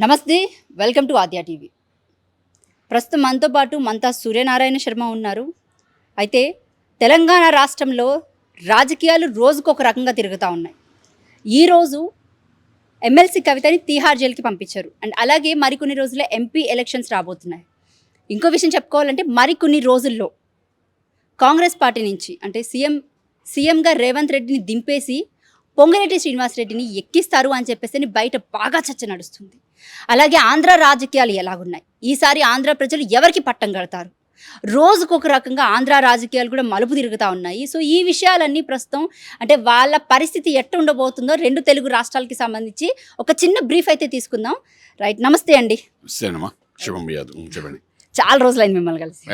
నమస్తే, welcome to Aadya TV. ప్రస్తుతం మనతో పాటు మంతా సూర్యనారాయణ శర్మ ఉన్నారు. అయితే తెలంగాణ రాష్ట్రంలో రాజకీయాలు రోజుకొక రకంగా తిరుగుతూ ఉన్నాయి. ఈరోజు ఎమ్మెల్సీ కవితని తీహార్ జైలుకి పంపించారు. అండ్ అలాగే మరికొన్ని రోజుల్లో ఎంపీ ఎలక్షన్స్ రాబోతున్నాయి. ఇంకో విషయం చెప్పుకోవాలంటే మరికొన్ని రోజుల్లో కాంగ్రెస్ పార్టీ నుంచి అంటే సీఎంగా రేవంత్ రెడ్డిని దింపేసి పొంగిరెడ్డి శ్రీనివాసరెడ్డిని ఎక్కిస్తారు అని చెప్పేసి బయట బాగా చర్చ నడుస్తుంది. అలాగే ఆంధ్ర రాజకీయాలు ఎలాగున్నాయి, ఈసారి ఆంధ్ర ప్రజలు ఎవరికి పట్టం కడతారు, రోజుకొక రకంగా ఆంధ్ర రాజకీయాలు కూడా మలుపు తిరుగుతూ ఉన్నాయి. సో ఈ విషయాలన్నీ ప్రస్తుతం అంటే వాళ్ళ పరిస్థితి ఎట్లా ఉండబోతుందో రెండు తెలుగు రాష్ట్రాలకి సంబంధించి ఒక చిన్న బ్రీఫ్ అయితే తీసుకుందాం. రైట్, నమస్తే అండి. చెప్పండి. చాలా రోజులైంది మిమ్మల్ని కలిసి.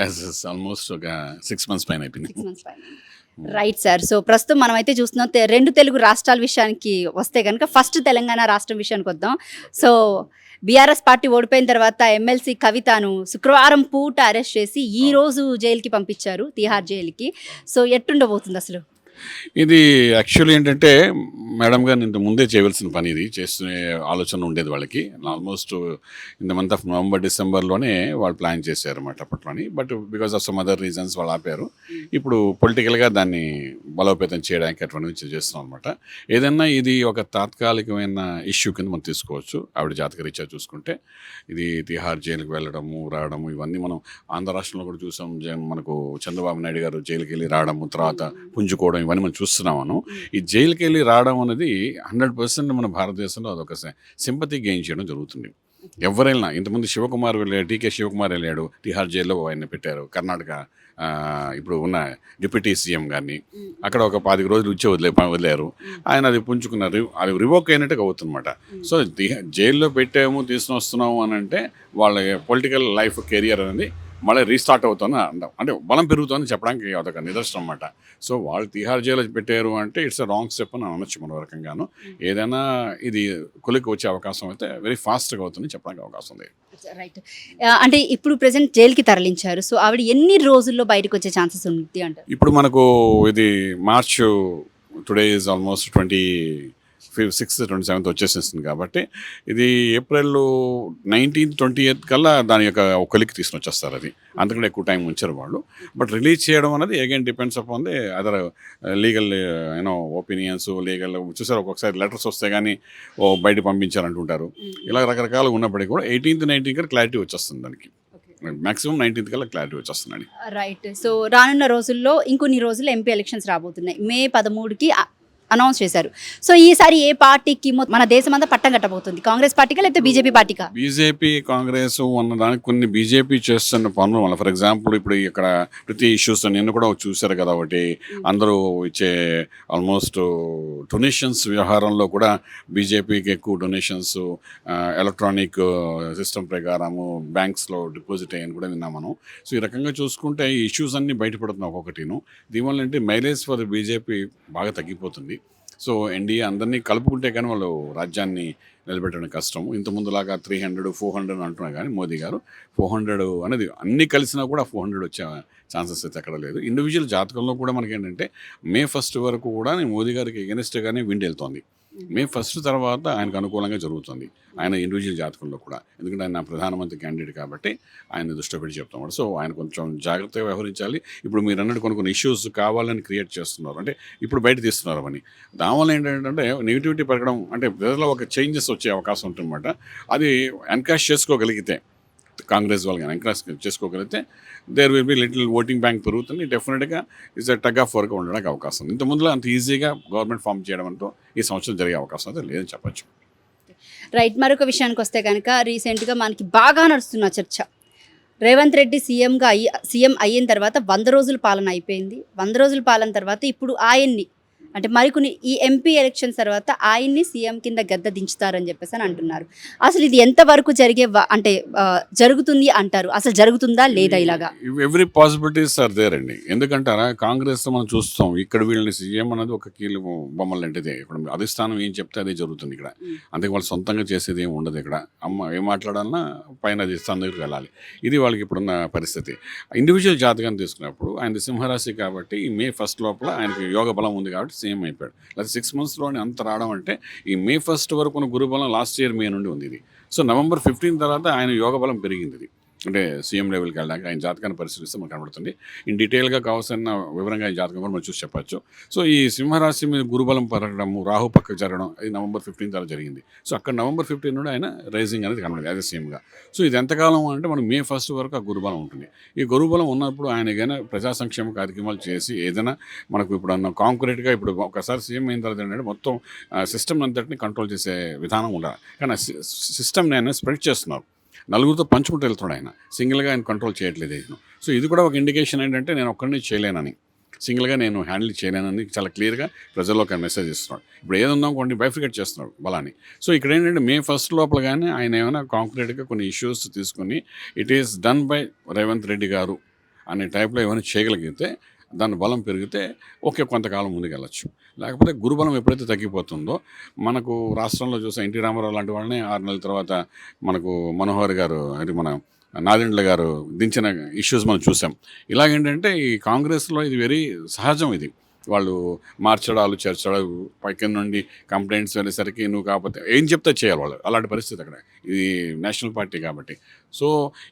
ఆల్మోస్ట్ ఒక 6 months పైన అయిపోయింది. Right sir. సో ప్రస్తుతం మనం అయితే చూస్తున్నాం రెండు తెలుగు రాష్ట్రాల విషయానికి వస్తే కనుక ఫస్ట్ తెలంగాణ రాష్ట్రం విషయానికి వద్దాం. సో బీఆర్ఎస్ పార్టీ ఓడిపోయిన తర్వాత ఎమ్మెల్సీ కవితను శుక్రవారం పూట అరెస్ట్ చేసి ఈ రోజు జైలుకి పంపించారు, తీహార్ జైలుకి. సో ఎట్టుండబోతుంది అసలు? ఇది యాక్చువల్లీ ఏంటంటే మేడం గారు ఇంత ముందే చేయవలసిన పని, ఇది చేస్తున్న ఆలోచన ఉండేది వాళ్ళకి. Almost in the month of November డిసెంబర్లోనే వాళ్ళు ప్లాన్ చేశారు అన్నమాట అప్పట్లోని. But because of some other reasons వాళ్ళు ఆపారు. ఇప్పుడు పొలిటికల్గా దాన్ని బలోపేతం చేయడానికి అటువంటి చేస్తున్నాం అనమాట. ఏదన్నా ఇది ఒక తాత్కాలికమైన ఇష్యూ కింద మనం తీసుకోవచ్చు. ఆవిడ జాతకరీత్యా చూసుకుంటే ఇది తిహార్ జైలుకి వెళ్ళడము రావడము ఇవన్నీ మనం ఆంధ్ర రాష్ట్రంలో కూడా చూసాం. మనకు చంద్రబాబు నాయుడు గారు జైలుకి వెళ్ళి రావడము, తర్వాత పుంజుకోవడం, ఇవన్నీ మనం చూస్తున్నాము. ఈ జైలుకి వెళ్ళి రావడం అనేది 100% మన భారతదేశంలో అదొక సింపతి గెయిన్ చేయడం జరుగుతుంది. ఎవరైనా ఇంతకుముందు శివకుమార్ వెళ్ళాడు, టీకే శివకుమార్ వెళ్ళాడు, తిహార్ జైల్లో ఆయన పెట్టారు. కర్ణాటక ఇప్పుడు ఉన్న డిప్యూటీ సీఎం గారిని అక్కడ ఒక 10 రోజులు వదిలేరు. ఆయన అది పుంజుకున్నారు, అది రివోక్ అయినట్టుగా అవుతుందన్నమాట. సో జైల్లో పెట్టాము తీసుకుని వస్తున్నాము అని అంటే వాళ్ళ పొలిటికల్ లైఫ్ కెరియర్ అనేది మళ్ళీ రీస్టార్ట్ అవుతుందని అంటాం, అంటే బలం పెరుగుతుందని చెప్పడానికి అదొక నిదర్శనం అన్నమాట. సో వాళ్ళు తిహార్ జైలు పెట్టారు అంటే ఇట్స్ రాంగ్ స్టెప్ అని అనొచ్చు మన రకంగాను. ఏదైనా ఇది కొలికి వచ్చే అవకాశం అయితే వెరీ ఫాస్ట్గా అవుతుంది చెప్పడానికి అవకాశం ఉంది. రైట్, అంటే ఇప్పుడు ప్రెసెంట్ జైలుకి తరలించారు. సో ఆవిడ ఎన్ని రోజుల్లో బయటకు వచ్చే ఛాన్సెస్ ఉంది అంటారు? ఇప్పుడు మనకు ఇది March, today is almost 26th 27th వచ్చేసేస్తుంది కాబట్టి ఇది ఏప్రిల్ 19th 20th కల్లా దాని యొక్క ఒకలికి తీసుకుని వచ్చేస్తారు. అది అంతకంటే ఎక్కువ టైం ఉంచారు వాళ్ళు. బట్ రిలీజ్ చేయడం అనేది again depends upon the other legal opinions, legal చూసారు. ఒక్కొక్కసారి లెటర్స్ వస్తే కానీ బయట పంపించారంటుంటారు. ఇలా రకరకాలుగా ఉన్నప్పటికీ కూడా 18th 19th కల్లా క్లారిటీ వచ్చేస్తుంది. దానికి మాక్సిమం 19th కల్లా క్లారిటీ వచ్చేస్తుంది. రైట్. సో రానున్న రోజుల్లో ఇంకొన్ని రోజుల్లో ఎంపీ ఎలక్షన్స్ రాబోతున్నాయి. మే 13కి అనౌన్స్ చేశారు. సో ఈసారి ఏ పార్టీకి మన దేశం అంతా పట్టం కట్టబోతుంది? కాంగ్రెస్ పార్టీకా లేకపోతే బీజేపీ పార్టీకా? బీజేపీ కాంగ్రెస్ ఉన్నదానికి కొన్ని బీజేపీ చేస్తున్న పనులు వల్ల, ఫర్ ఎగ్జాంపుల్ ఇప్పుడు ఇక్కడ ప్రతి ఇష్యూస్ నిన్న కూడా చూశారు కదా, ఒకటి అందరూ ఇచ్చే ఆల్మోస్ట్ డొనేషన్స్ వ్యవహారంలో కూడా బీజేపీకి ఎక్కువ డొనేషన్స్ ఎలక్ట్రానిక్ సిస్టమ్ ప్రకారము బ్యాంక్స్లో డిపాజిట్ అయ్యని కూడా విన్నాం మనం. సో ఈ రకంగా చూసుకుంటే ఈ ఇష్యూస్ అన్నీ బయటపడుతున్నాయి ఒక్కొక్కటిను. దీనివల్ల ఏంటి మైలేజ్ ఫర్ బీజేపీ బాగా తగ్గిపోతుంది. సో ఎన్డీఏ అందరినీ కలుపుకుంటే కానీ వాళ్ళు రాజ్యాన్ని నిలబెట్టడం కష్టం. ఇంతకుముందులాగా 300 400 అంటున్నా కానీ మోదీ గారు 400 అనేది అన్నీ కలిసినా కూడా 400 వచ్చే ఛాన్సెస్ అయితే ఎక్కడ లేదు. ఇండివిజువల్ జాతకంలో కూడా మనకి ఏంటంటే మే 1st వరకు కూడా మోదీ గారికి ఎగెనిస్ట్గానే విండ్ వెళ్తోంది. మే 1st తర్వాత ఆయనకు అనుకూలంగా జరుగుతుంది ఆయన ఇండివిజువల్ జాతకంలో కూడా. ఎందుకంటే ఆయన ప్రధానమంత్రి క్యాండిడేట్ కాబట్టి ఆయన దృష్టి పెట్టి చెప్తాం. సో ఆయన కొంచెం జాగ్రత్తగా వ్యవహరించాలి. ఇప్పుడు మీరు అన్నట్టు కొన్ని ఇష్యూస్ కావాలని క్రియేట్ చేస్తున్నారు, అంటే ఇప్పుడు బయట తీస్తున్నారు అని. దానివల్ల ఏంటంటే నెగిటివిటీ పెరగడం, అంటే ప్రజల్లో ఒక చేంజెస్ వచ్చే అవకాశం ఉంటుందన్నమాట. అది ఎన్కాష్ చేసుకోగలిగితే, కాంగ్రెస్ వాళ్ళకి ఎంకరేజ్ చేసుకోగలిగితే there will be little voting bank పెరుగుతుంది. డెఫినెట్గా ఇట్స్ టగ్ ఆఫ్ వర్క్ ఉండడానికి అవకాశం ఉంది. ఇంత ముందులో అంత ఈజీగా గవర్నమెంట్ ఫామ్ చేయడం అంటూ ఈ సంవత్సరం జరిగే అవకాశం అయితే లేదని చెప్పచ్చు. రైట్, మరొక విషయానికి వస్తే కనుక రీసెంట్గా మనకి బాగా నడుస్తున్న చర్చ, రేవంత్ రెడ్డి సీఎం అయిన తర్వాత 100 రోజుల పాలన అయిపోయింది. 100 రోజుల పాలన తర్వాత ఇప్పుడు ఆయన్ని అంటే మరికొన్ని ఈ ఎంపీ ఎలక్షన్స్ తర్వాత ఆయన్ని సీఎం కింద గద్ద దించుతారని చెప్పేసి అని అంటున్నారు. అసలు ఇది ఎంతవరకు అంటే జరుగుతుంది అంటారు? అసలు జరుగుతుందా లేదా? ఇలాగా ఎవ్రీ పాసిబిలిటీస్ ఆర్ దేర్ అండి. ఎందుకంటారా, కాంగ్రెస్ మనం చూస్తాం ఇక్కడ వీళ్ళని సీఎం అనేది ఒక కీలు బొమ్మలు లాంటిదే. ఇక్కడ అధిష్టానం ఏం చెప్తే అదే జరుగుతుంది ఇక్కడ. అందుకే వాళ్ళు సొంతంగా చేసేది ఏమి ఉండదు ఇక్కడ. ఏం మాట్లాడాలన్నా పైన అధిష్టానం దగ్గరికి వెళ్ళాలి. ఇది వాళ్ళకి ఇప్పుడున్న పరిస్థితి. ఇండివిజువల్ జాతకాన్ని తీసుకున్నప్పుడు ఆయన సింహరాశి కాబట్టి మే 1st లోపల ఆయనకి యోగ బలం ఉంది కాబట్టి సీఎం అయిపోయాడు. లేదా 6 monthsలోనే అంత రావడం అంటే ఈ May 1 వరకు ఉన్న గురుబలం లాస్ట్ ఇయర్ మే నుండి ఉంది ఇది. సో November 15 తర్వాత ఆయన యోగ బలం పెరిగింది ఇది. అంటే సీఎం లెవెల్కి వెళ్ళడానికి ఆయన జాతకాన్ని పరిశీలిస్తే మనకు కనబడుతుంది. ఇన్ డీటెయిల్గా కావాల్సిన వివరంగా ఆయన జాతకం కూడా మనం చూసి చెప్పచ్చు. సో ఈ సింహరాశి మీద గురుబలం పెరగడము, రాహు పక్కకు జరగడం అది November 15 తర్వాత జరిగింది. సో అక్కడ November 15 నుండి ఆయన రైజింగ్ అనేది కనబడింది యాజ్ ఎ సీఎంగా. సో ఇది ఎంతకాలం అంటే మనం May 1 వరకు ఆ గురుబలం ఉంటుంది. ఈ గురుబలం ఉన్నప్పుడు ఆయన ఏదైనా ప్రజా సంక్షేమ కార్యక్రమాలు చేసి ఏదైనా మనకు ఇప్పుడు అన్న కాంక్రీట్గా ఇప్పుడు ఒకసారి సీఎం అయిన తర్వాత ఏంటంటే మొత్తం సిస్టమ్ అంతటిని కంట్రోల్ చేసే విధానం ఉండాలి. కానీ సిస్టమ్ని ఆయన స్ప్రెడ్ చేస్తున్నారు, నలుగురితో పంచుకుంటూ వెళ్తున్నాడు ఆయన, సింగిల్గా ఆయన కంట్రోల్ చేయట్లేదు ఆయన. సో ఇది కూడా ఒక ఇండికేషన్ ఏంటంటే నేను ఒక్కడిని చేయలేనని, సింగిల్గా నేను హ్యాండిల్ చేయలేనని చాలా క్లియర్గా ప్రజల్లోకి ఆయన మెసేజ్ ఇస్తున్నాడు. ఇప్పుడు ఏదుందాం కొన్ని బైఫికేట్ చేస్తున్నాడు బలాన్ని. సో ఇక్కడ ఏంటంటే May 1 లోపల కానీ ఆయన ఏమైనా కాంక్రీట్గా కొన్ని ఇష్యూస్ తీసుకుని it is done by Revanth Reddy గారు అనే టైప్లో ఏమైనా చేయగలిగితే, దాని బలం పెరిగితే ఓకే కొంతకాలం ముందుకెళ్ళచ్చు. లేకపోతే గురుబలం ఎప్పుడైతే తగ్గిపోతుందో, మనకు రాష్ట్రంలో చూసే ఎన్టీ రామారావు లాంటి వాళ్ళని 6 నెలల తర్వాత మనకు మనోహర్ గారు అది మన నాదెండ్ల గారు దించిన ఇష్యూస్ మనం చూసాం. ఇలాగేంటంటే ఈ కాంగ్రెస్లో ఇది వెరీ సహజం. ఇది వాళ్ళు మార్చడాలు చేర్చడాలు పైకి నుండి కంప్లైంట్స్ వెళ్ళేసరికి నువ్వు కాకపోతే ఏం చెప్తే చేయాలి వాళ్ళు, అలాంటి పరిస్థితి అక్కడ. ఇది నేషనల్ పార్టీ కాబట్టి. సో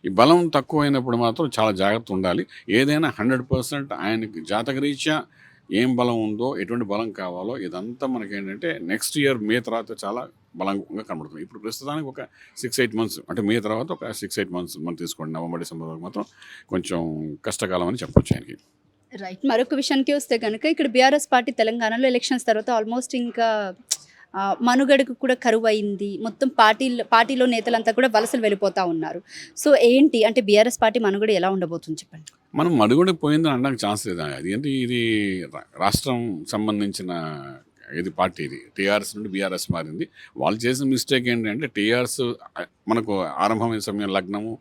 ఈ బలం తక్కువ అయినప్పుడు మాత్రం చాలా జాగ్రత్త ఉండాలి. ఏదైనా 100% ఆయనకి జాతకరీత్యా ఏం బలం ఉందో, ఎటువంటి బలం కావాలో ఇదంతా మనకేంటంటే నెక్స్ట్ ఇయర్ మే తర్వాత చాలా బలంగా కనబడుతుంది. ఇప్పుడు ప్రస్తుతానికి ఒక 6-8 months అంటే మే తర్వాత ఒక 6-8 months మనం తీసుకోండి. November December వరకు మాత్రం కొంచెం కష్టకాలం అని చెప్పొచ్చు ఆయనకి. రైట్. మరొక విషయానికి వస్తే కనుక ఇక్కడ బీఆర్ఎస్ పార్టీ తెలంగాణలో ఎలక్షన్స్ తర్వాత ఆల్మోస్ట్ ఇంకా మనుగడకు కూడా కరువు అయింది. మొత్తం పార్టీలో నేతలంతా కూడా వలసలు వెళ్ళిపోతూ ఉన్నారు. సో ఏంటి అంటే బీఆర్ఎస్ పార్టీ మనుగడ ఎలా ఉండబోతుంది చెప్పండి. మనం మనుగడకు పోయిందని అనడానికి ఛాన్స్ లేదు. అది ఏంటి, ఇది రాష్ట్రం సంబంధించిన ఇది పార్టీ, ఇది టీఆర్ఎస్ నుండి బీఆర్ఎస్ మారింది. వాళ్ళు చేసిన మిస్టేక్ ఏంటంటే టీఆర్ఎస్ మనకు ఆరంభమైన సమయం లగ్నము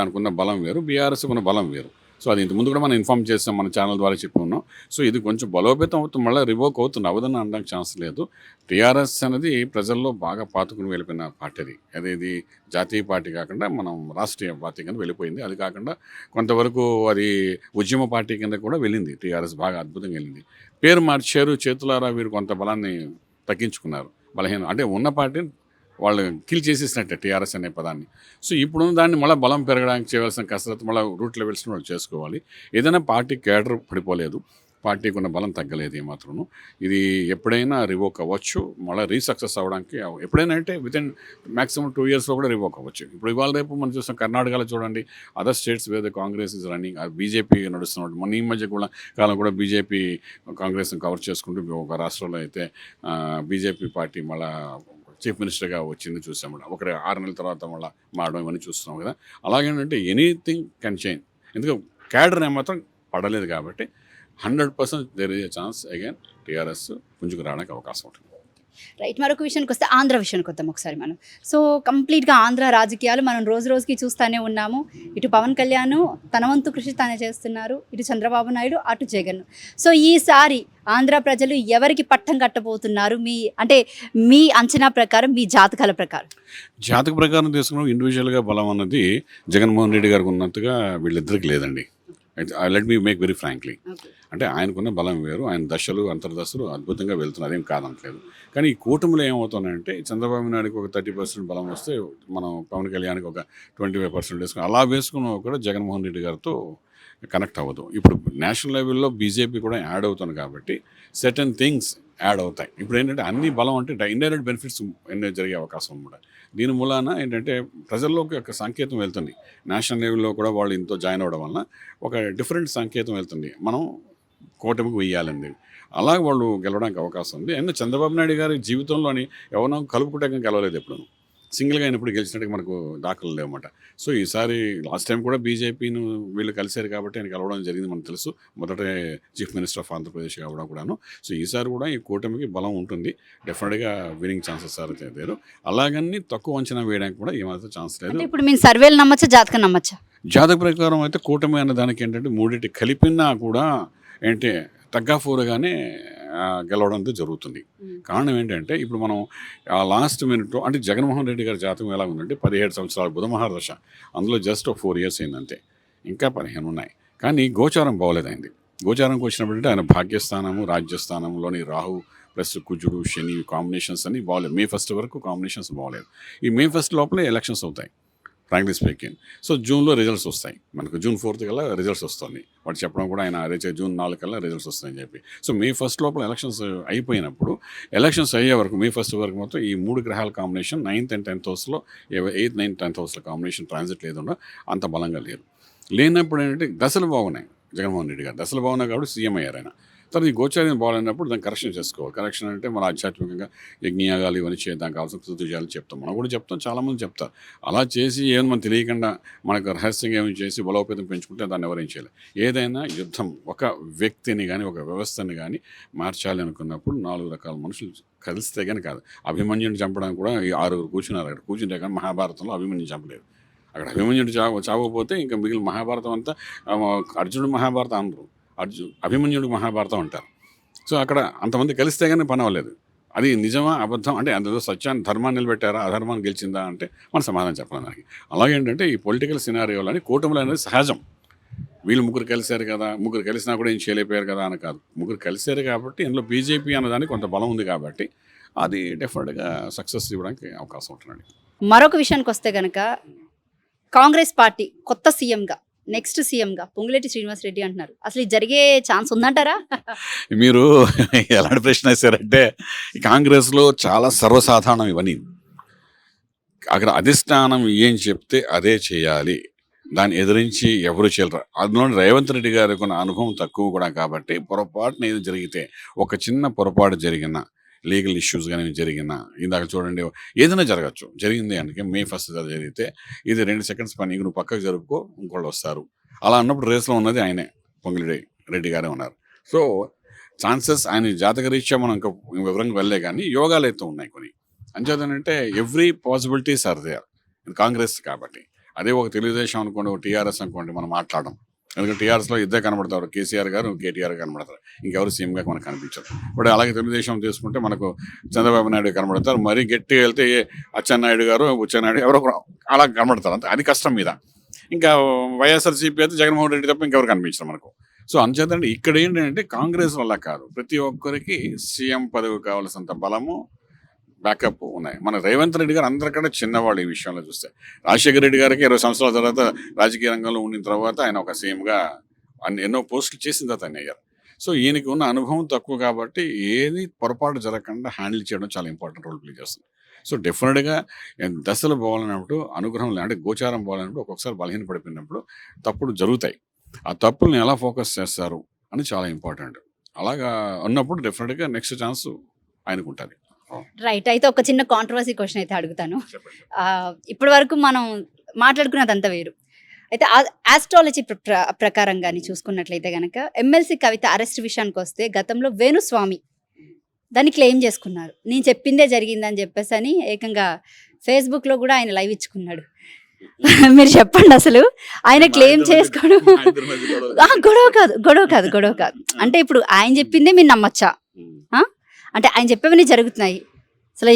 దానికి ఉన్న బలం వేరు, బీఆర్ఎస్ ఉన్న బలం వేరు. సో అది ఇంతకుముందు కూడా మనం ఇన్ఫామ్ చేస్తాం, మన ఛానల్ ద్వారా చెప్పి ఉన్నాం. సో ఇది కొంచెం బలోపేతం అవుతుంది, మళ్ళీ రివోక్ అవుతుంది, అవదని అనడానికి ఛాన్స్ లేదు. టీఆర్ఎస్ అనేది ప్రజల్లో బాగా పాతుకుని వెళ్ళిపోయిన పార్టీ అది. అదేది జాతీయ పార్టీ కాకుండా మనం రాష్ట్రీయ పార్టీ కింద వెళ్ళిపోయింది. అది కాకుండా కొంతవరకు అది ఉద్యమ పార్టీ కింద కూడా వెళ్ళింది. టీఆర్ఎస్ బాగా అద్భుతంగా వెళ్ళింది. పేరు మార్చారు, చేతులారా వీరు కొంత బలాన్ని తగ్గించుకున్నారు. బలహీన అంటే ఉన్న పార్టీని వాళ్ళు కిల్ చేసేసినట్టే టీఆర్ఎస్ అనే పదాన్ని. సో ఇప్పుడున్న దాన్ని మళ్ళీ బలం పెరగడానికి చేయవలసిన కసరత్తు మళ్ళీ రూట్ లెవెల్స్ని వాళ్ళు చేసుకోవాలి. ఏదైనా పార్టీ కేడర్ పడిపోలేదు, పార్టీకి ఉన్న బలం తగ్గలేదు ఏమాత్రం. ఇది ఎప్పుడైనా రివోక్ అవ్వచ్చు, మళ్ళీ రీసక్సెస్ అవ్వడానికి ఎప్పుడైనా అంటే వితిన్ మ్యాక్సిమం 2 yearsలో కూడా రివోక్ అవ్వచ్చు. ఇప్పుడు ఇవాళ రేపు మనం చూస్తాం కర్ణాటకలో చూడండి, అదర్ స్టేట్స్ వేరే కాంగ్రెస్ ఇస్ రన్నింగ్, బీజేపీ నడుస్తున్నాడు. మన ఈ మధ్య కూడా కాలం కూడా బీజేపీ కాంగ్రెస్ని కవర్ చేసుకుంటూ ఒక రాష్ట్రంలో అయితే బీజేపీ పార్టీ మళ్ళీ చీఫ్ మినిస్టర్గా వచ్చింది చూసాం. ఒక 6 నెలల తర్వాత మళ్ళీ మారడం ఇవన్నీ చూస్తున్నాం కదా. అలాగేంటంటే ఎనీథింగ్ కెన్ చేంజ్. ఎందుకంటే క్యాడర్ ఏమాత్రం పడలేదు కాబట్టి 100% there is a chance again TRS పుంజుకు రావడానికి అవకాశం ఉంటుంది. రైట్. మరొక విషయానికి వస్తే ఆంధ్ర విషయానికి వద్దాం ఒకసారి మనం. సో కంప్లీట్గా ఆంధ్ర రాజకీయాలు మనం రోజు రోజుకి చూస్తూనే ఉన్నాము. ఇటు పవన్ కళ్యాణ్ తన వంతు కృషి తానే చేస్తున్నారు, ఇటు చంద్రబాబు నాయుడు, అటు జగన్. సో ఈసారి ఆంధ్ర ప్రజలు ఎవరికి పట్టం కట్టబోతున్నారు మీ అంచనా ప్రకారం, మీ జాతకాల ప్రకారం? జాతక ప్రకారం తీసుకున్న ఇండివిజువల్గా బలం అన్నది జగన్మోహన్ రెడ్డి గారికి ఉన్నట్టుగా వీళ్ళిద్దరికి లేదండి. Let me make very frankly. అంటే ఆయనకున్న బలం వేరు, ఆయన దశలు అంతర్దశలు అద్భుతంగా వెళ్తున్నారు, అదేం కాదనట్లేదు. కానీ ఈ కూటమిలో ఏమవుతుందంటే చంద్రబాబు నాయుడుకి ఒక 30% బలం వస్తే మనం పవన్ కళ్యాణ్కి ఒక 25% వేసుకుని అలా వేసుకున్న కూడా జగన్మోహన్ రెడ్డి గారితో కనెక్ట్ అవ్వదు. ఇప్పుడు నేషనల్ లెవెల్లో బీజేపీ కూడా యాడ్ అవుతుంది కాబట్టి సర్టెన్ థింగ్స్ యాడ్ అవుతాయి. ఇప్పుడు ఏంటంటే అన్ని బలం అంటే ఇండైరెక్ట్ బెనిఫిట్స్ ఎన్నో జరిగే అవకాశం అనమాట. దీని మూలాన ఏంటంటే ప్రజల్లోకి ఒక సంకేతం వెళ్తుంది. నేషనల్ లెవెల్లో కూడా వాళ్ళు ఇంతో జాయిన్ అవ్వడం వలన ఒక డిఫరెంట్ సంకేతం వెళ్తుంది, మనం కూటమికి వెయ్యాలండి. అలాగే వాళ్ళు గెలవడానికి అవకాశం ఉంది. అయినా చంద్రబాబు నాయుడు గారి జీవితంలోని ఎవరో కలుపుకుంటే గెలవలేదు, ఎప్పుడు సింగిల్గా అయినప్పుడు గెలిచినట్టుగా మనకు దాఖలు లేవన్నమాట. సో ఈసారి లాస్ట్ టైం కూడా బీజేపీని వీళ్ళు కలిశారు కాబట్టి ఆయన కలవడం జరిగింది, మనకు తెలుసు. మొదట చీఫ్ మినిస్టర్ ఆఫ్ ఆంధ్రప్రదేశ్ కావడం కూడాను. సో ఈసారి కూడా ఈ కూటమికి బలం ఉంటుంది, డెఫినెట్గా విన్నింగ్ ఛాన్సెస్ సార్ లేరు. అలాగని తక్కువ అంచనా వేయడానికి కూడా ఏమాత్రం ఛాన్స్ లేదు. ఇప్పుడు మేము సర్వేలు నమ్మచ్చా, జాతకం నమ్మచ్చా? జాతక ప్రకారం అయితే కూటమి అన్న దానికి ఏంటంటే మూడింటి కలిపినా కూడా ఏంటి తగ్గాఫూరగానే గెలవడంతో జరుగుతుంది. కారణం ఏంటంటే ఇప్పుడు మనం లాస్ట్ మినిట్లో అంటే జగన్మోహన్ రెడ్డి గారి జాతకం ఎలా ఉందంటే 17 సంవత్సరాలు బుధ మహాదశ, అందులో జస్ట్ 4 years అయింది అంతే, ఇంకా 15 ఉన్నాయి. కానీ గోచారం బాగోలేదు అయింది. గోచారంకి వచ్చినప్పుడు ఆయన భాగ్యస్థానము రాజ్యస్థానంలోని రాహు ప్లస్ కుజుడు శని కాంబినేషన్స్ అన్ని బాగలేదు. మే 1 వరకు కాంబినేషన్స్ బాగలేదు. ఈ మే 1 లోపలే ఎలక్షన్స్ అవుతాయి ఫ్రాంక్లీ స్పీకింగ్. సో జూన్లో రిజల్ట్స్ వస్తాయి మనకు. జూన్ 4 కల్లా రిజల్ట్స్ వస్తుంది. వాడు చెప్పడం కూడా ఆయన అదే జూన్ 4 కల్లా రిజల్ట్స్ వస్తాయని చెప్పి. సో మే 1 లోపల ఎలక్షన్స్ అయిపోయినప్పుడు ఎలక్షన్స్ అయ్యే వరకు మే 1 వరకు మొత్తం ఈ 3 గ్రహాల కాంబినేషన్ 9th and 10th హౌస్లో 8th, 9th, 10th హౌస్లో కాంబినేషన్ ట్రాన్సిట్ లేకుండా అంత బలంగా లేదు. లేనప్పుడు ఏంటంటే దశలు బాగున్నాయి. జగన్మోహన్ రెడ్డి గారు దశలు బాగున్నాయి కాబట్టి సీఎం అయ్యారు ఆయన. తర్వాత ఈ గోచారం బాగాలేనప్పుడు దాన్ని కరెక్షన్ చేసుకోవాలి. కరెక్షన్ అంటే మన ఆధ్యాత్మికంగా యజ్ఞయాగాలు ఇవన్నీ చేద్దాం కావాల్సిన కృతజ్ఞతలు చెప్తాం. మనం కూడా చెప్తాం, చాలామంది చెప్తారు. అలా చేసి ఏమైనా మనం తెలియకుండా మనకు రహస్యంగా ఏమి చేసి బలోపేతం పెంచుకుంటే దాన్ని ఎవరేం చేయలేదు. ఏదైనా యుద్ధం ఒక వ్యక్తిని కానీ ఒక వ్యవస్థని కానీ మార్చాలి అనుకున్నప్పుడు 4 రకాల మనుషులు కలిస్తే కానీ కాదు. అభిమన్యుని చంపడానికి కూడా ఈ 6 కూర్చున్నారు. అక్కడ కూర్చుంటే కానీ మహాభారతంలో అభిమన్యుని చంపలేదు. అక్కడ అభిమన్యుడు చావకపోతే ఇంకా మిగిలిన మహాభారతం అంతా అర్జునుడు మహాభారతం అనరు, అభిమన్యుడు మహాభారతం అంటారు. సో అక్కడ అంతమంది కలిస్తే కానీ పని అవ్వలేదు. అది నిజమా అబద్ధం అంటే అందులో సత్యాన్ని ధర్మాన్ని నిలబెట్టారా అధర్మాన్ని గెలిచిందా అంటే మన సమాధానం చెప్పాలి దానికి. అలాగేంటంటే ఈ పొలిటికల్ సినారియోలని కూటములు అనేది సహజం. వీళ్ళు ముగ్గురు కలిశారు కదా, ముగ్గురు కలిసినా కూడా ఏం చేయలేకపోయారు కదా అని కాదు. ముగ్గురు కలిశారు కాబట్టి ఇందులో బీజేపీ అన్నదానికి కొంత బలం ఉంది కాబట్టి అది డెఫినెట్గా సక్సెస్ ఇవ్వడానికి అవకాశం ఉంటుందండి. మరొక విషయానికి వస్తే కనుక కాంగ్రెస్ పార్టీ కొత్త సీఎంగా నెక్స్ట్ సీఎంగా పొంగులేటి శ్రీనివాసరెడ్డి అంటున్నారు. అసలు ఇది జరిగే ఛాన్స్ ఉందంటారా? మీరు ఎలాంటి ప్రశ్న వేశారంటే కాంగ్రెస్లో చాలా సర్వసాధారణం ఇవన్నీ. అక్కడ అధిష్టానం ఏం చెప్తే అదే చేయాలి, దాన్ని ఎదిరించి ఎవరు చేయరు. అందులో రేవంత్ రెడ్డి గారికి ఉన్న అనుభవం తక్కువ కూడా కాబట్టి పొరపాటున ఏది జరిగితే ఒక చిన్న పొరపాటు జరిగిన లీగల్ ఇష్యూస్ కానీ జరిగినా ఇందాక చూడండి ఏదైనా జరగచ్చు. జరిగింది అంటే మే 1 జరిగితే ఇది 2 seconds పని, నువ్వు పక్కకు జరుపుకో ఇంకోళ్ళు వస్తారు. అలా అన్నప్పుడు రేస్లో ఉన్నది ఆయనే, పొంగులేటి రెడ్డి గారే ఉన్నారు. సో ఛాన్సెస్ ఆయన జాతకరీత్యా మనం ఇంకా వివరంగా వెళ్ళే కానీ యోగాలు అయితే ఉన్నాయి కొన్ని. అంచేతనంటే every possibilities are there Congress కాబట్టి. అదే ఒక తెలుగుదేశం అనుకోండి, ఒక టీఆర్ఎస్ అనుకోండి, మనం మాట్లాడడం. ఎందుకంటే టీఆర్ఎస్లో ఇద్దరు కనబడతారు, కేసీఆర్ గారు కేటీఆర్ కనబడతారు, ఇంకెవరు సీఎంగా మనకు కనిపించారు. ఇప్పుడు అలాగే తెలుగుదేశం తీసుకుంటే మనకు చంద్రబాబు నాయుడు కనబడతారు, మరీ గట్టిగా వెళ్తే అచ్చెన్నాయుడు గారు బుచ్చెన్నాయుడు ఎవరో అలా కనబడతారు. అంతే, అది కష్టం మీద. ఇంకా వైఎస్ఆర్సీపీ అయితే జగన్మోహన్ రెడ్డి తప్ప ఇంకెవరు కనిపించారు మనకు. సో అంచేతంటే ఇక్కడ ఏంటంటే కాంగ్రెస్ వల్ల కాదు, ప్రతి ఒక్కరికి సీఎం పదవి కావాల్సినంత బలము బ్యాకప్ ఉన్నాయి. మన రేవంత్ రెడ్డి గారు అందరికంటే చిన్నవాళ్ళు ఈ విషయంలో చూస్తే. రాజశేఖర రెడ్డి గారికి 20 సంవత్సరాల తర్వాత రాజకీయ రంగంలో ఉండిన తర్వాత ఆయన ఒక సీఎంగా ఎన్నో పోస్టులు చేసిన తర్వాత ఆయన అయ్యారు. సో ఈయనకి ఉన్న అనుభవం తక్కువ కాబట్టి ఏది పొరపాటు జరగకుండా హ్యాండిల్ చేయడం చాలా ఇంపార్టెంట్ రోల్ ప్లే చేస్తుంది. సో డెఫినెట్గా దశలు బాగాలన్నప్పుడు అనుగ్రహం అంటే గోచారం బాగాలన్నప్పుడు ఒక్కొక్కసారి బలహీన పడిపోయినప్పుడు తప్పులు జరుగుతాయి. ఆ తప్పుల్ని ఎలా ఫోకస్ చేస్తారు అని చాలా ఇంపార్టెంట్. అలాగా ఉన్నప్పుడు డెఫినెట్గా నెక్స్ట్ ఛాన్స్ ఆయనకు ఉంటుంది. రైట్. అయితే ఒక చిన్న కాంట్రవర్సీ క్వశ్చన్ అయితే అడుగుతాను. ఇప్పటి వరకు మనం మాట్లాడుకున్నదంతా వేరు. అయితే ఆస్ట్రాలజీ ప్రకారం కానీ చూసుకున్నట్లయితే కనుక ఎమ్మెల్సీ కవిత అరెస్ట్ విషయానికి వస్తే గతంలో వేణుస్వామి దాన్ని క్లెయిమ్ చేసుకున్నారు. నేను చెప్పిందే జరిగిందని చెప్పేసి అని ఏకంగా ఫేస్బుక్లో కూడా ఆయన లైవ్ ఇచ్చుకున్నాడు. మీరు చెప్పండి అసలు ఆయన క్లెయిమ్ చేసుకోవడం గొడవ కాదు. అంటే ఇప్పుడు ఆయన చెప్పిందే మీరు నమ్మచ్చా? అంటే ఆయన చెప్పేవన్నీ జరుగుతున్నాయి, అసలు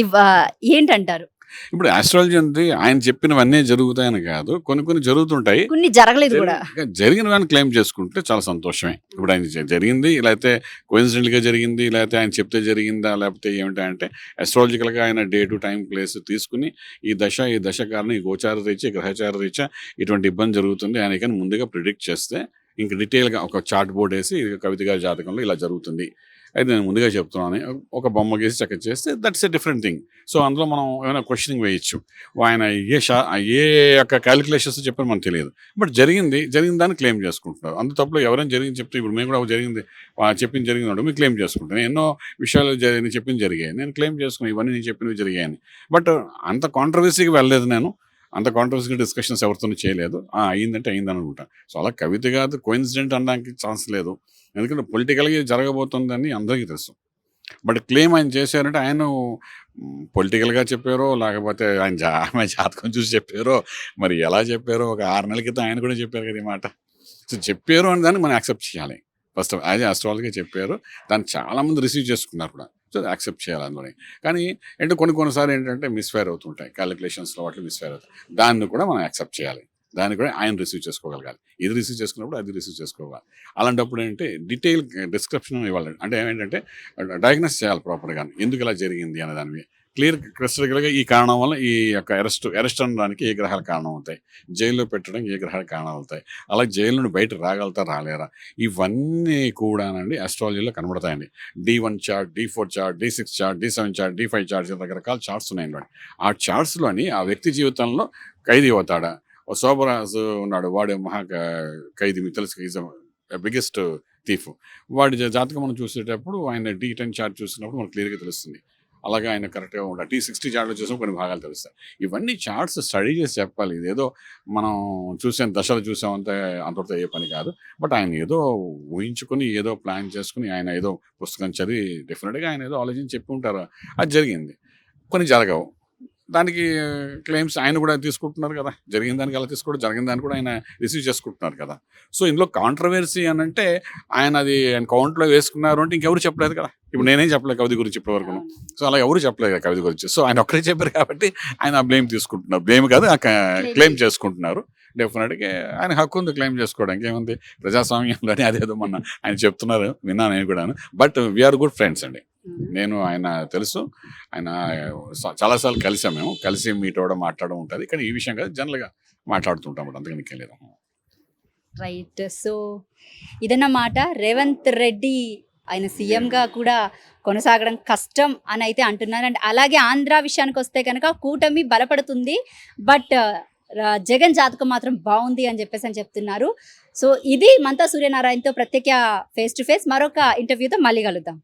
ఏంటంటారు? ఇప్పుడు ఆస్ట్రాలజీ అంటే ఆయన చెప్పినవన్నీ జరుగుతాయని కాదు, కొన్ని జరుగుతుంటాయి, కొన్ని జరగలేదు కూడా. జరిగినవన్నీ క్లెయిమ్ చేసుకుంటే చాలా సంతోషమే. ఇప్పుడు ఆయన జరిగింది, లేకపోతే కోయిన్సిడెంట్గా జరిగింది, లేకపోతే ఆయన చెప్తే జరిగిందా, లేకపోతే ఏమిటంటే ఆస్ట్రాలజికల్గా ఆయన డే టు టైం ప్లేస్ తీసుకుని ఈ దశ కారణం ఈ గోచార రీత్యా గ్రహచార రీత్యా ఇటువంటి ఇబ్బంది జరుగుతుంది ఆయన కానీ ముందుగా ప్రిడిక్ట్ చేస్తే ఇంక డీటెయిల్గా ఒక చార్ట్ బోర్డ్ వేసి కవిత గారి జాతకంలో ఇలా జరుగుతుంది అయితే నేను ముందుగా చెప్తున్నాను ఒక బొమ్మ గీసి చక్కగా చేస్తే that's a different thing. So అందులో మనం ఏమైనా క్వశ్చనింగ్ వేయచ్చు. ఆయన ఏ యొక్క క్యాలిక్యులేషన్స్ చెప్పని మనకు తెలియదు, బట్ జరిగిన దాన్ని క్లెయిమ్ చేసుకుంటున్నారు. అంత తప్పులో ఎవరైనా జరిగింది చెప్తే ఇప్పుడు మేము కూడా జరిగింది చెప్పింది జరిగింది మీరు క్లెయిమ్ చేసుకుంటాను. నేను ఎన్నో విషయాలు నేను చెప్పింది జరిగాయి, నేను క్లెయిమ్ చేసుకున్నాను ఇవన్నీ నేను చెప్పినవి జరిగాయని. బట్ అంత కాంట్రవర్సీకి వెళ్ళలేదు, నేను అంత కాంట్రవర్సీ డిస్కషన్స్ ఎవరితోనూ చేయలేదు. అయిందంటే అయిందని అనుకుంటాను. సో అలా కవిత కాదు కోయిన్సిడెంట్ అనడానికి ఛాన్స్ లేదు, ఎందుకంటే పొలిటికల్గా జరగబోతుందని అందరికీ తెలుసు. బట్ క్లెయిమ్ ఆయన చేశారంటే ఆయన పొలిటికల్గా చెప్పారో లేకపోతే ఆమె జాతకం చూసి చెప్పారో మరి ఎలా చెప్పారో, ఒక 6 నెలల క్రితం ఆయన కూడా చెప్పారు కదా ఈ మాట. సో చెప్పారు అని దాన్ని మనం యాక్సెప్ట్ చేయాలి. ఫస్ట్ యాజ్ ఆస్ట్రాలజీగా చెప్పారు, దాన్ని చాలామంది రిసీవ్ చేసుకున్నారు కూడా. సో యాక్సెప్ట్ చేయాలి అందులోని. కానీ అంటే కొన్నిసార్లు ఏంటంటే మిస్ఫైర్ అవుతుంటాయి, క్యాలిక్యులేషన్స్లో వాటిలో మిస్ఫైర్ అవుతాయి, దాన్ని కూడా మనం యాక్సెప్ట్ చేయాలి. దాన్ని కూడా ఆయన రిసీవ్ చేసుకోగలగాలి. ఇది రిసీవ్ చేసుకున్నప్పుడు అది రిసీవ్ చేసుకోవాలి. అలాంటప్పుడు ఏంటంటే డీటెయిల్ డిస్క్రిప్షన్ ఇవ్వాలి. అంటే ఏంటంటే డయాగ్నోస్ చేయాలి ప్రాపర్గా ఎందుకు ఇలా జరిగింది అనే దాని మీద క్లియర్ క్రిస్టల్గా ఈ కారణం వల్ల ఈ యొక్క అరెస్ట్ అనడానికి ఏ గ్రహాలు కారణం అవుతాయి, జైల్లో పెట్టడానికి ఏ గ్రహాలు కారణం అవుతాయి, అలాగే జైలు నుండి బయట రాలేరా, ఇవన్నీ కూడానండి అస్ట్రాలజీలో కనబడతాయండి. D1 chart, D4 chart, D6 chart, D7 chart, D5 charts రకరకాల చార్ట్స్ ఉన్నాయండి. ఆ చార్ట్స్లోని ఆ వ్యక్తి జీవితంలో ఖైదీ అవుతాడా, ఓ శోభరాజు ఉన్నాడు, వాడు ఖైదీ, మీకు తెలుసు, బిగ్గెస్ట్ థీఫ్. వాడి జాతకం మనం చూసేటప్పుడు ఆయన D10 చార్ట్ చూసినప్పుడు మనకు క్లియర్గా తెలుస్తుంది. అలాగే ఆయన కరెక్ట్గా ఉంటాడు. T60 చార్ట్లో చూసినప్పుడు కొన్ని భాగాలు తెలుస్తాయి. ఇవన్నీ చార్ట్స్ స్టడీ చేసి చెప్పాలి. ఇదేదో మనం దశలు చూసామంటే అంతటితో అయ్యే పని కాదు. బట్ ఆయన ఏదో ఊహించుకొని ఏదో ప్లాన్ చేసుకుని ఆయన ఏదో పుస్తకం చదివి డెఫినెట్గా ఆయన ఏదో ఆలోచించి చెప్పి ఉంటారు. అది జరిగింది. కొన్ని జరగవు. దానికి క్లెయిమ్స్ ఆయన కూడా తీసుకుంటున్నారు కదా. జరిగిన దానికి ఎలా తీసుకోవడం, జరిగిన దాన్ని కూడా ఆయన రిసీవ్ చేసుకుంటున్నారు కదా. సో ఇందులో కాంట్రవర్సీ అని అంటే ఆయన కౌంట్లో వేసుకున్నారు అంటే ఇంకెవరు చెప్పలేదు కదా. ఇప్పుడు నేనేం చెప్పలేదు కవిత గురించి ఇప్పటివరకు. సో అలా ఎవరు చెప్పలేదు కదా కవిత గురించి. సో ఆయన ఒక్కరే చెప్పారు కాబట్టి ఆయన ఆ బ్లేమ్ తీసుకుంటున్నారు. బ్లేమ్ కాదు, క్లెయిమ్ చేసుకుంటున్నారు. డెఫినెట్గా ఆయన హక్కు ఉంది క్లెయిమ్ చేసుకోవడానికి. ఏముంది, ప్రజాస్వామ్యంలోనే అదేదో మొన్న ఆయన చెప్తున్నారు, విన్నాను నేను కూడాను. బట్ వీఆర్ గుడ్ ఫ్రెండ్స్ అండి. నేను ఆయన తెలుసు, ఆయన చాలాసార్లు కలిసాం, మేము కలిసి మీట్ అవ్వడం మాట్లాడడం ఉంటుంది. కానీ ఈ విషయం కాదు, జనరల్గా మాట్లాడుతుంటాం. అందుకని నీకేం లేదు. రైట్. సో ఇదన్నమాట. రేవంత్ రెడ్డి ఆయన సీఎంగా కూడా కొనసాగడం కష్టం అని అయితే అంటున్నారు. అండ్ అలాగే ఆంధ్ర విషయానికి వస్తే కనుక కూటమి బలపడుతుంది, బట్ జగన్ జాతకం మాత్రం బాగుంది అని చెప్తున్నారు. సో ఇది మంతా సూర్యనారాయణతో ప్రత్యేక ఫేస్ టు ఫేస్. మరొక ఇంటర్వ్యూతో మళ్ళీ కలుద్దాం.